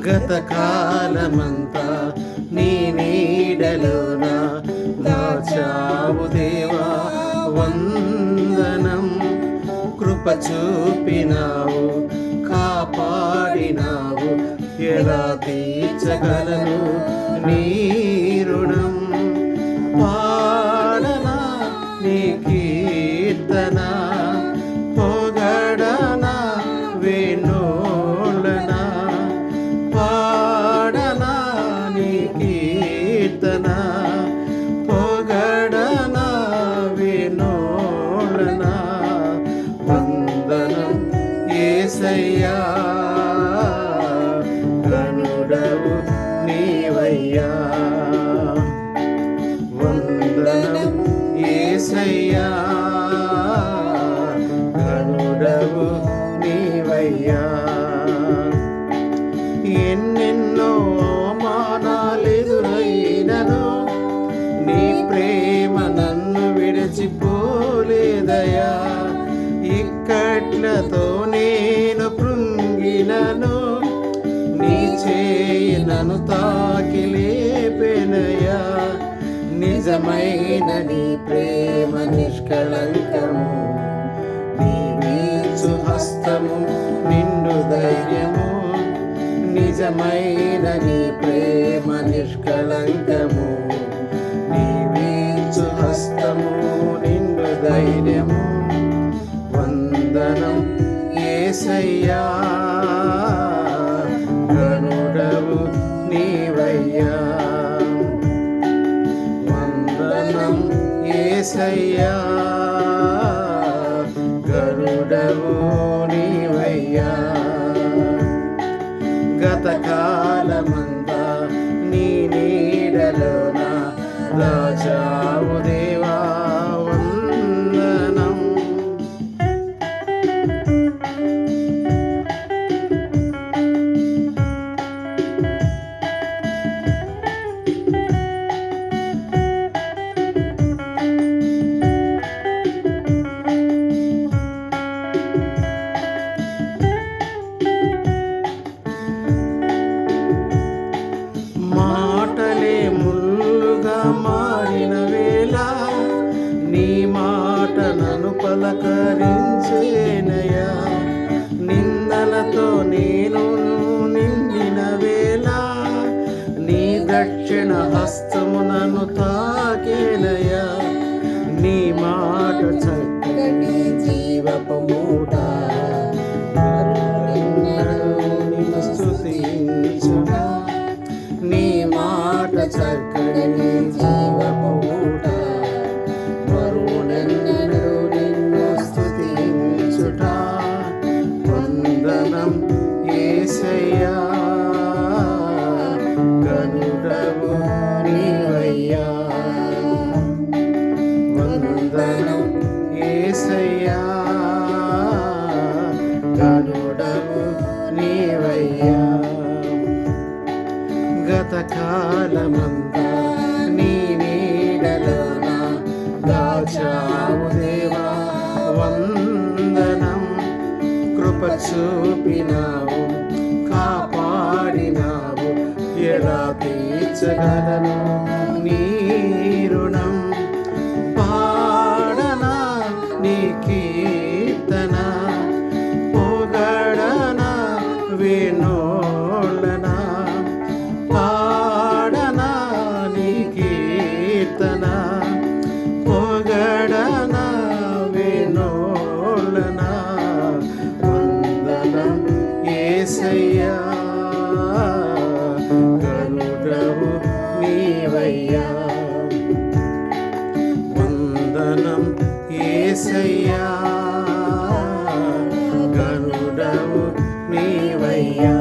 గతకాలమంతా నీ నీడలోన దాచావు దేవా వందనం. కృప చూపినావు, కాపాడినావు, ఎలా తీర్చగలను నీ రుణం. పాడనా నీ కీర్తన, పొగడనా వేణోళ్ళనా. పాడనా నీ కీర్తన, పొగడనా వేణోళ్ళనా. వందనం యేసయ్యా, గనుడవు నీవయ్యా. వందనం యేసయ్యా, గనుడవు నీవయ్యా. ఎన్నెన్నో అవమానాలెదురైనను నీ ప్రేమ నన్ను విడిచిపోలేదయా. ఇక్కట్లతో నేను కృంగినను, నీ చేయి నన్ను తాకి లేపెనయా. నిజమైన నీ ప్రేమ నిష్కళంకము, నీ వీచు హస్తము నిండు ధైర్యము. నిజమైన నీ ప్రేమ నిష్కళంకము, నీ వీచు హస్తము నిండు ధైర్యము. వందనం యేసయ్యా, గనుడవు నీవయ్యా. వందనం యేసయ్యా, గనుడవు నీవయ్యా. గతకాలమంతా నీ నీడలోన దాచావు దేవా వందనం. మాటలే ముల్లుగా మారిన వేళ, నీ మాట నన్ను పలకరించేనయా. నిందలతో నేను నిండిన వేళ, నీ దక్షిణ హస్తము నన్ను తాకేనయా. నీ మాట చక్కని జీవపు మూట, నిన్ను స్తుతించునా. నీ మాట చక్కని జీవపు ఊట, మరువనెన్నడూ నిన్ను స్తుతించుట. వందనం యేసయ్యా, గనుడవు నీవయ్యా. వందనం యేసయ్యా, గనుడవు నీవయ్యా. గతకాలమంతా నీ నీడలోన దాచావు దేవా వందనం. కృప చూపినావు, కాపాడినావు, ఎలా తీర్చగలను నీ రుణం. పాడనా నీ కీర్తన, పొగడనా వేణోళ్ళనా. పాడనా నీ కీర్తన, పొగడనా వేణోళ్ళనా. వందనం యేసయ్యా, గనుడవు నీవయ్యా. వందనం యేసయ్యా, గనుడవు నీవయ్యా.